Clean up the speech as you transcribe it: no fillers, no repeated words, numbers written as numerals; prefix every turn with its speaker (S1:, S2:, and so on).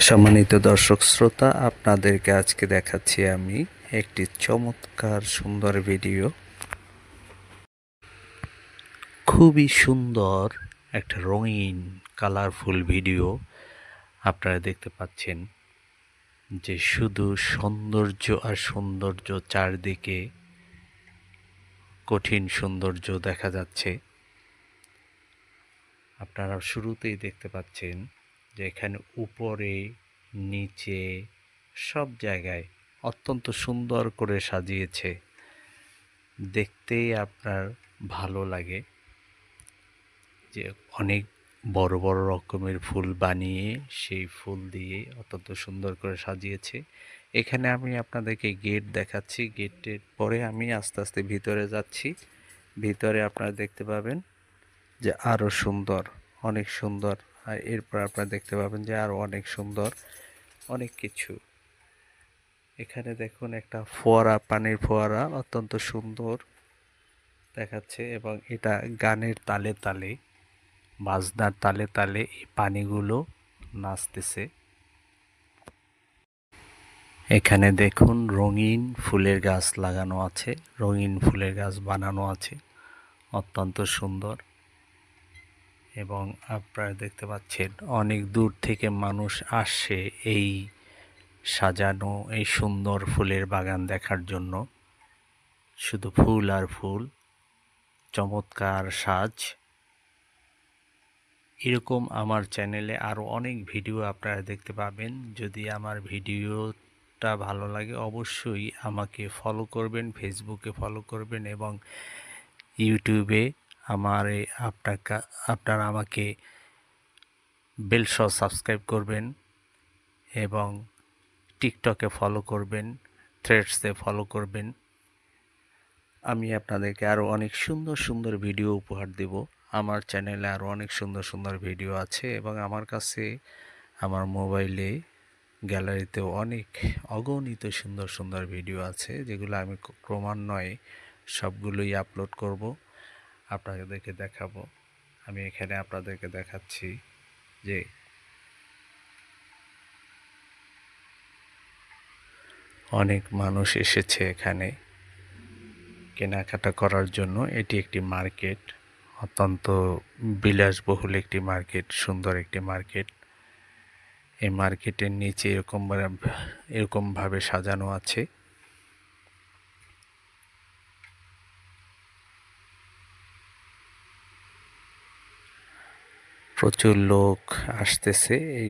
S1: সম্মানিত দর্শক শ্রোতা, আপনাদেরকে আজকে দেখাচ্ছি আমি একটি চমৎকার সুন্দর ভিডিও। খুবই সুন্দর একটা রঙিন কালারফুল ভিডিও আপনারা দেখতে পাচ্ছেন, যে শুধু সৌন্দর্য আর সৌন্দর্য, চারদিকে কঠিন সৌন্দর্য দেখা যাচ্ছে। আপনারা শুরুতেই দেখতে পাচ্ছেন যে এখানে উপরে নিচে সব জায়গায় অত্যন্ত সুন্দর করে সাজিয়েছে। দেখতেই আপনার ভালো লাগে যে অনেক বড় বড় রকমের ফুল বানিয়ে সেই ফুল দিয়ে অত্যন্ত সুন্দর করে সাজিয়েছে। এখানে আমি আপনাদেরকে গেট দেখাচ্ছি, গেটের পরে আমি আস্তে আস্তে ভিতরে যাচ্ছি। ভিতরে আপনারা দেখতে পাবেন যে আরও সুন্দর, অনেক সুন্দর। আর এরপর আপনারা দেখতে পাবেন যে আরও অনেক সুন্দর অনেক কিছু। এখানে দেখুন একটা ফোয়ারা, পানির ফোয়ারা অত্যন্ত সুন্দর দেখাচ্ছে, এবং এটা গানের তালে তালে, বাজনার তালে তালে এই পানিগুলো নাচতেছে। এখানে দেখুন রঙিন ফুলের গাছ লাগানো আছে, রঙিন ফুলের গাছ বানানো আছে, অত্যন্ত সুন্দর। এবং আপনারা দেখতে পাচ্ছেন অনেক দূর থেকে মানুষ আসে এই সাজানো, এই সুন্দর ফুলের বাগান দেখার জন্য। শুধু ফুল আর ফুল, চমৎকার সাজ। এরকম আমার চ্যানেলে আরও অনেক ভিডিও আপনারা দেখতে পাবেন। যদি আমার ভিডিওটা ভালো লাগে অবশ্যই আমাকে ফলো করবেন, ফেসবুকে ফলো করবেন, এবং ইউটিউবে আমার আপনারা আমাকে বেল সহ সাবস্ক্রাইব করবেন, এবং টিকটকে ফলো করবেন, থ্রেডসে ফলো করবেন। আমি আপনাদেরকে আরও অনেক সুন্দর সুন্দর ভিডিও উপহার দেব। আমার চ্যানেলে আরও অনেক সুন্দর সুন্দর ভিডিও আছে, এবং আমার কাছে আমার মোবাইলে গ্যালারিতেও অনেক অগণিত সুন্দর সুন্দর ভিডিও আছে, যেগুলো আমি ক্রমান্বয়ে সবগুলোই আপলোড করব, আপনাদেরকে দেখাবো। আমি এখানে আপনাদেরকে দেখাচ্ছি যে অনেক মানুষ এসেছে এখানে কেনাকাটা করার জন্য। এটি একটি মার্কেট, অত্যন্ত বিলাসবহুল একটি মার্কেট, সুন্দর একটি মার্কেট। এই মার্কেটের নিচে এরকমভাবে সাজানো আছে। প্রচুর লোক আসতেছে এই